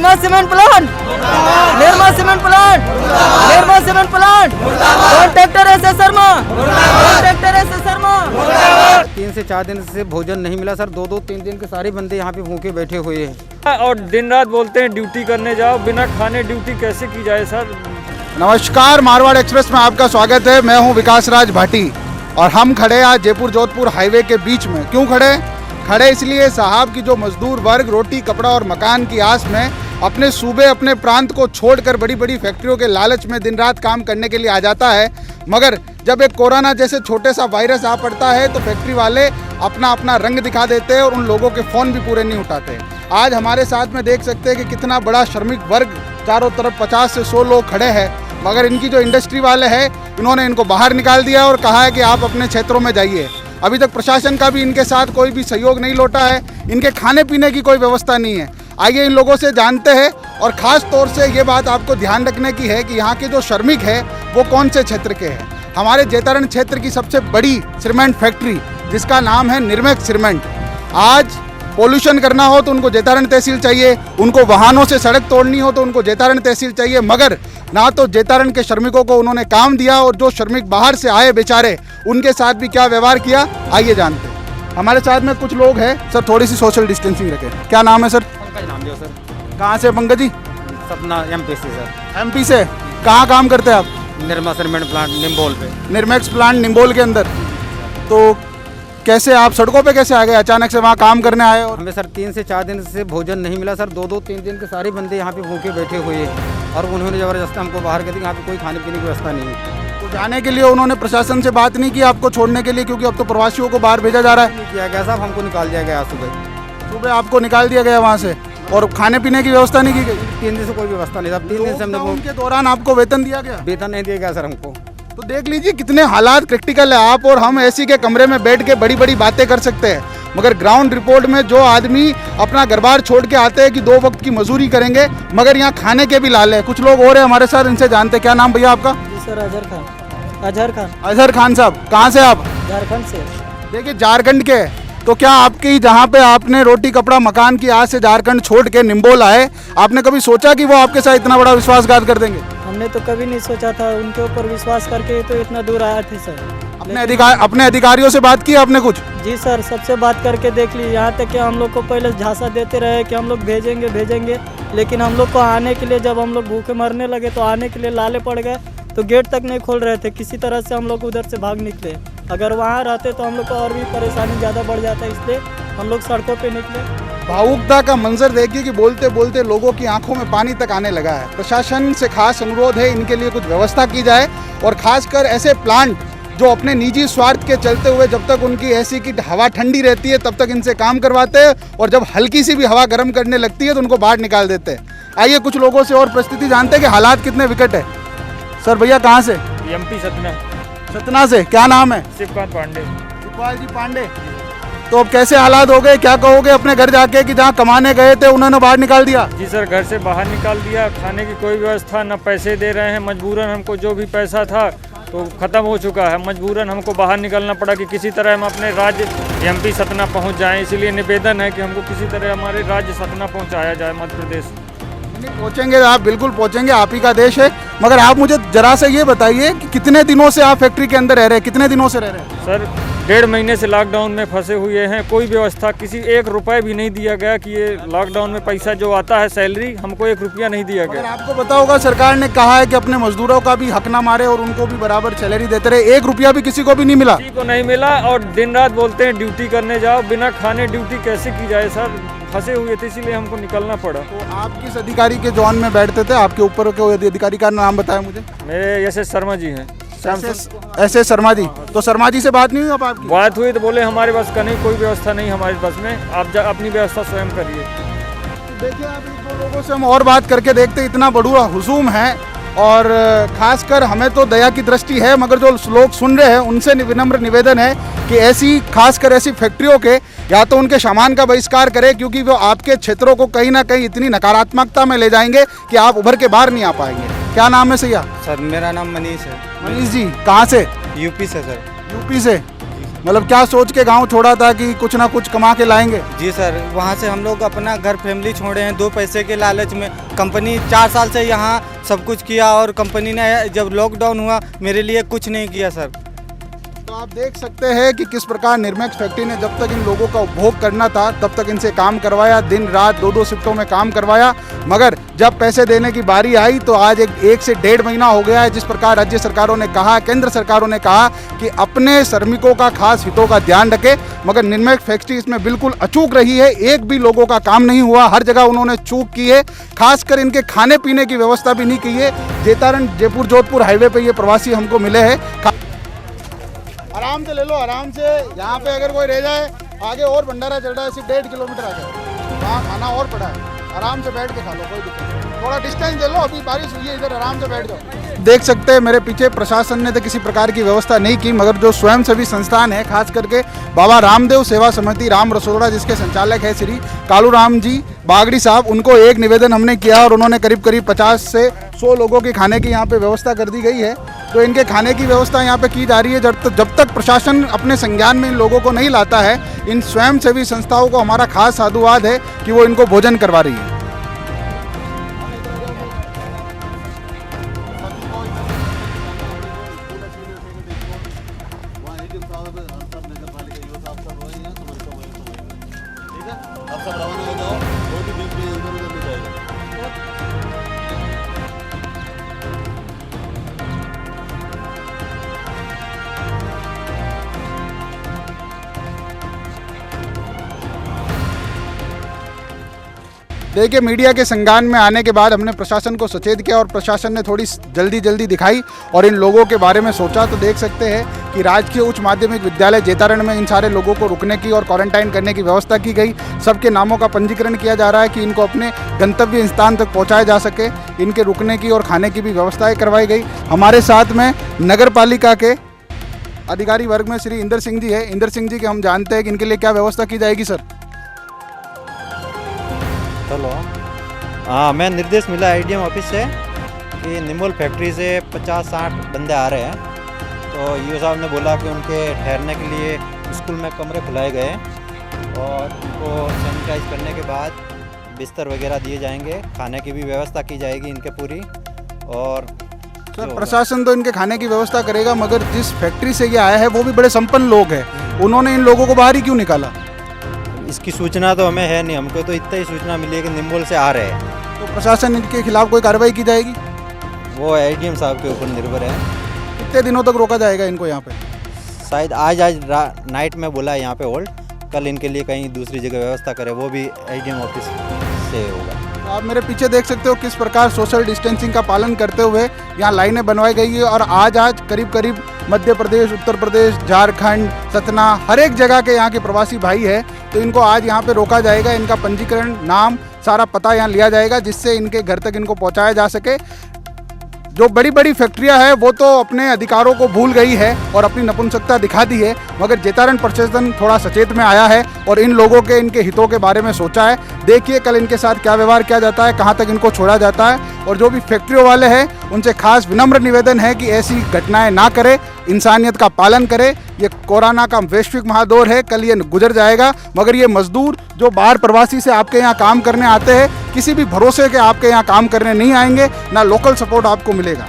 Nirma cement plant, Nirma cement plant, Nirma cement plant, contractor S Sharma, contractor S Sharma. 3 से 4 दिन से भोजन नहीं मिला सर, 2-3 दिन के सारे बंदे यहाँ पे भूखे बैठे हुए हैं और दिन रात बोलते हैं ड्यूटी करने जाओ, बिना खाने ड्यूटी कैसे की जाए सर। नमस्कार, मारवाड़ एक्सप्रेस में आपका स्वागत है। मैं हूं विकास राज भाटी और हम खड़े आज जयपुर जोधपुर हाईवे के बीच में। क्यों खड़े इसलिए साहब की जो मजदूर वर्ग रोटी कपड़ा और मकान की आस में अपने सूबे अपने प्रांत को छोड़कर बड़ी बड़ी फैक्ट्रियों के लालच में दिन रात काम करने के लिए आ जाता है, मगर जब एक कोरोना जैसे छोटे सा वायरस आ पड़ता है तो फैक्ट्री वाले अपना अपना रंग दिखा देते हैं और उन लोगों के फ़ोन भी पूरे नहीं उठाते। आज हमारे साथ में देख सकते हैं कि कितना बड़ा श्रमिक वर्ग, चारों तरफ 50 से 100 लोग खड़े हैं, मगर इनकी जो इंडस्ट्री वाले हैं इन्होंने इनको बाहर निकाल दिया और कहा है कि आप अपने क्षेत्रों में जाइए। अभी तक प्रशासन का भी इनके साथ कोई भी सहयोग नहीं लौटा है, इनके खाने पीने की कोई व्यवस्था नहीं है। आइए इन लोगों से जानते हैं और ख़ास तौर से ये बात आपको ध्यान रखने की है कि यहाँ के जो श्रमिक है वो कौन से क्षेत्र के हैं। हमारे जैतारण क्षेत्र की सबसे बड़ी सीमेंट फैक्ट्री जिसका नाम है निर्मेक्स सीमेंट, आज पोल्यूशन करना हो तो उनको जैतारण तहसील चाहिए, उनको वाहनों से सड़क तोड़नी हो तो उनको जैतारण तहसील चाहिए, मगर ना तो जैतारण के श्रमिकों को उन्होंने काम दिया और जो श्रमिक बाहर से आए बेचारे उनके साथ भी क्या व्यवहार किया, आइए जानते हैं। हमारे साथ में कुछ लोग हैं सर, थोड़ी सी सोशल डिस्टेंसिंग रखें। क्या नाम है सर? पंकज नाम दियो सर। कहाँ से पंकज जी? सपना MP से सर। MP से। कहाँ काम करते हैं आप? निर्मा सीमेंट प्लांट निम्बोल पे। निर्मेक्स प्लांट निम्बोल के अंदर। तो कैसे आप सड़कों पे कैसे आ गए अचानक से वहाँ काम करने आए? और हमें सर 3 से 4 दिन से भोजन नहीं मिला सर, 2-3 दिन के सारे बंदे यहाँ पे भूखे बैठे हुए हैं और उन्होंने ज़बरदस्ती हमको बाहर कर दी। यहाँ पे कोई खाने पीने की व्यवस्था नहीं है। तो जाने के लिए उन्होंने प्रशासन से बात नहीं की आपको छोड़ने के लिए, क्योंकि अब तो प्रवासियों को बाहर भेजा जा रहा है? किया गया साहब, हमको निकाल दिया गया सुबह आपको निकाल दिया गया वहाँ से और खाने पीने की व्यवस्था नहीं की गई? 3 दिन से कोई व्यवस्था नहीं था। 3 दिन से हमने उनके दौरान आपको वेतन दिया गया? वेतन नहीं दिया गया सर हमको। तो देख लीजिए कितने हालात क्रिटिकल है। आप और हम एसी के कमरे में बैठ के बड़ी बड़ी बातें कर सकते हैं, मगर ग्राउंड रिपोर्ट में जो आदमी अपना घर बार छोड़ के आते हैं कि 2 वक्त की मजदूरी करेंगे, मगर यहाँ खाने के भी लाल है। कुछ लोग और हैं हमारे साथ, इनसे जानते हैं। क्या नाम भैया आपका? जी सर, अजहर खान। अजहर खान। अजहर खान साहब, कहाँ से आप? झारखंड से। देखिए झारखंड के, तो क्या आपकी जहाँ पे आपने रोटी कपड़ा मकान की आस से झारखंड छोड़ के निम्बोल आए, आपने कभी सोचा कि वो आपके साथ इतना बड़ा विश्वासघात कर देंगे? हमने तो कभी नहीं सोचा था, उनके ऊपर विश्वास करके तो इतना दूर आया थे सर। अपने अधिकारियों से बात की आपने कुछ? जी सर, सबसे बात करके देख ली। यहाँ तक कि हम लोग को पहले झांसा देते रहे कि हम लोग भेजेंगे, लेकिन हम लोग को आने के लिए जब हम लोग भूखे मरने लगे तो आने के लिए लाले पड़ गए, तो गेट तक नहीं खोल रहे थे। किसी तरह से हम लोग उधर से भाग निकले। अगर वहाँ रहते तो हम लोग को और भी परेशानी ज़्यादा बढ़ जाता, इसलिए हम लोग सड़कों पे निकले। भावुकता का मंजर देखिए कि बोलते बोलते लोगों की आंखों में पानी तक आने लगा है। प्रशासन से खास अनुरोध है, इनके लिए कुछ व्यवस्था की जाए और खासकर ऐसे प्लांट जो अपने निजी स्वार्थ के चलते हुए जब तक उनकी ऐसी की हवा ठंडी रहती है तब तक इनसे काम करवाते हैं और जब हल्की सी भी हवा गर्म करने लगती है तो उनको बाहर निकाल देते हैं। आइए कुछ लोगों से और परिस्थिति जानते हैं कि हालात कितने विकट है। सर भैया कहाँ से? MP सतना। सतना से। क्या नाम है? शिवकांत पांडे। शिवपाल जी पांडे। तो अब कैसे हालात हो गए, क्या कहोगे अपने घर जाके कि जहाँ कमाने गए थे उन्होंने बाहर निकाल दिया? जी सर, घर से बाहर निकाल दिया, खाने की कोई व्यवस्था न, पैसे दे रहे हैं। मजबूरन हमको जो भी पैसा था तो ख़त्म हो चुका है, मजबूरन हमको बाहर निकलना पड़ा कि किसी तरह हम अपने राज्य MP सतना पहुंच जाएं। इसीलिए निवेदन है कि हमको किसी तरह हमारे राज्य सतना पहुंचाया जाए, मध्य प्रदेश। पहुंचेंगे आप, बिल्कुल पहुंचेंगे, आप ही का देश है। मगर आप मुझे जरा से ये बताइए कि कितने दिनों से आप फैक्ट्री के अंदर रह रहे हैं? कितने दिनों से रह रहे हैं? सर 1.5 महीने से लॉकडाउन में फंसे हुए हैं। कोई व्यवस्था, किसी 1 रुपये भी नहीं दिया गया कि ये लॉकडाउन में पैसा जो आता है सैलरी, हमको 1 रुपया नहीं दिया गया। आपको पता होगा सरकार ने कहा है कि अपने मजदूरों का भी हक ना मारे और उनको भी बराबर सैलरी देते रहे। 1 रुपया भी किसी को भी नहीं मिला? किसी को नहीं मिला और दिन रात बोलते हैं ड्यूटी करने जाओ, बिना खाने ड्यूटी कैसे की जाए सर। फंसे हुए थे इसीलिए हमको निकलना पड़ा। तो आप किस अधिकारी के जोन में बैठते थे? आपके ऊपर के अधिकारी का नाम बताया मुझे। मेरे SS शर्मा जी हैं। SS शर्मा जी। तो शर्मा जी से बात नहीं हुई अब आपकी? बात हुई तो बोले हमारे पास का नहीं, कोई व्यवस्था नहीं हमारे पास में, आप अपनी व्यवस्था स्वयं करिए। देखिए आप इन 2 लोगों से हम और बात करके देखते, इतना बड़ा हुजूम है और खासकर हमें तो दया की दृष्टि है, मगर जो लोग सुन रहे हैं उनसे विनम्र निवेदन है कि ऐसी खासकर ऐसी फैक्ट्रियों के या तो उनके सामान का बहिष्कार करें, क्योंकि वो आपके क्षेत्रों को कहीं ना कहीं इतनी नकारात्मकता में ले जाएंगे कि आप उभर के बाहर नहीं आ पाएंगे। क्या नाम है सैया? सर मेरा नाम मनीष है। मनीष जी कहाँ से? यूपी से सर। यूपी से। मतलब क्या सोच के गांव छोड़ा था कि कुछ ना कुछ कमा के लाएंगे? जी सर, वहाँ से हम लोग अपना घर फैमिली छोड़े हैं 2 पैसे के लालच में। कंपनी 4 साल से यहाँ सब कुछ किया और कंपनी ने जब लॉकडाउन हुआ मेरे लिए कुछ नहीं किया सर। तो आप देख सकते हैं कि किस प्रकार निरमैक्स फैक्ट्री ने जब तक इन लोगों का उपभोग करना था तब तक इनसे काम करवाया, दिन रात 2-2 शिफ्टों में काम करवाया, मगर जब पैसे देने की बारी आई तो आज एक से 1.5 महीना हो गया है। जिस प्रकार राज्य सरकारों ने कहा, केंद्र सरकारों ने कहा कि अपने श्रमिकों का खास हितों का ध्यान रखे, मगर निरमैक्स फैक्ट्री इसमें बिल्कुल अचूक रही है। एक भी लोगों का काम नहीं हुआ, हर जगह उन्होंने चूक की है। खासकर इनके खाने पीने की व्यवस्था भी नहीं की है। जेतारण जयपुर जोधपुर हाईवे पे ये प्रवासी हमको मिले हैं। आराम से ले लो, आराम से। यहाँ पे अगर कोई रह जाए, आगे और भंडारा चल रहा है, सिर्फ 1.5 किलोमीटर आगे वहाँ खाना और पड़ा है। आराम से बैठ के खा लो, कोई दिक्कत नहीं। थोड़ा डिस्टेंस ले लो, अभी बारिश हुई है, इधर आराम से बैठ जाओ। देख सकते हैं मेरे पीछे प्रशासन ने तो किसी प्रकार की व्यवस्था नहीं की, मगर जो स्वयंसेवी संस्थान है, खास करके बाबा रामदेव सेवा समिति राम रसोड़ा, जिसके संचालक है श्री कालू राम जी बागड़ी साहब, उनको एक निवेदन हमने किया और उन्होंने करीब 50 से 100 लोगों के खाने की यहाँ पे व्यवस्था कर दी गई है। तो इनके खाने की व्यवस्था यहाँ पे की जा रही है। जब तक प्रशासन अपने संज्ञान में इन लोगों को नहीं लाता है, इन स्वयंसेवी संस्थाओं को हमारा खास साधुवाद है कि वो इनको भोजन करवा रही है। देखिए, मीडिया के संज्ञान में आने के बाद हमने प्रशासन को सचेत किया और प्रशासन ने थोड़ी जल्दी दिखाई और इन लोगों के बारे में सोचा। तो देख सकते हैं कि राजकीय उच्च माध्यमिक विद्यालय जेतारण में इन सारे लोगों को रुकने की और क्वारंटाइन करने की व्यवस्था की गई। सबके नामों का पंजीकरण किया जा रहा है कि इनको अपने गंतव्य स्थान तक पहुँचाया जा सके। इनके रुकने की और खाने की भी व्यवस्थाएँ करवाई गई। हमारे साथ में नगर पालिका के अधिकारी वर्ग में श्री इंदर सिंह जी है। इंदर सिंह जी के हम जानते हैं कि इनके लिए क्या व्यवस्था की जाएगी सर? हेलो, हाँ, मैं निर्देश मिला एडीएम ऑफिस से कि निमोल फैक्ट्री से 50-60 बंदे आ रहे हैं। तो ईओ साहब ने बोला कि उनके ठहरने के लिए स्कूल में कमरे खुलाए गए और उनको सैनिटाइज करने के बाद बिस्तर वगैरह दिए जाएंगे, खाने की भी व्यवस्था की जाएगी इनके पूरी। और सर, प्रशासन तो इनके खाने की व्यवस्था करेगा, मगर जिस फैक्ट्री से ये आया है वो भी बड़े संपन्न लोग हैं, उन्होंने इन लोगों को बाहर ही क्यों निकाला? इसकी सूचना तो हमें है नहीं, हमको तो इतना ही सूचना मिली है कि निम्बोल से आ रहे हैं। तो प्रशासन इनके खिलाफ कोई कार्रवाई की जाएगी? वो एडीएम साहब के ऊपर निर्भर है। कितने दिनों तक रोका जाएगा इनको यहाँ पे? शायद आज नाइट में बोला है यहाँ पे होल्ड, कल इनके लिए कहीं दूसरी जगह व्यवस्था करें, वो भी एडीएम ऑफिस से होगा। तो आप मेरे पीछे देख सकते हो किस प्रकार सोशल डिस्टेंसिंग का पालन करते हुए यहाँ लाइनें बनवाई गई है और आज करीब मध्य प्रदेश, उत्तर प्रदेश, झारखंड, सतना, हर एक जगह के यहाँ के प्रवासी भाई है। तो इनको आज यहाँ पे रोका जाएगा, इनका पंजीकरण, नाम, सारा पता यहाँ लिया जाएगा, जिससे इनके घर तक इनको पहुँचाया जा सके। जो बड़ी बड़ी फैक्ट्रियां हैं वो तो अपने अधिकारों को भूल गई है और अपनी नपुंसकता दिखा दी है, मगर जेतारण प्रशासन थोड़ा सचेत में आया है और इन लोगों के, इनके हितों के बारे में सोचा है। देखिए कल इनके साथ क्या व्यवहार किया जाता है, कहां तक इनको छोड़ा जाता है। और जो भी फैक्ट्रियों वाले हैं उनसे खास विनम्र निवेदन है कि ऐसी घटनाएं ना करें, इंसानियत का पालन करें। ये कोरोना का वैश्विक महादौर है, कल ये गुजर जाएगा, मगर ये मजदूर जो बाहर प्रवासी से आपके यहाँ काम करने आते हैं, किसी भी भरोसे के आपके यहाँ काम करने नहीं आएंगे, ना लोकल सपोर्ट आपको मिलेगा।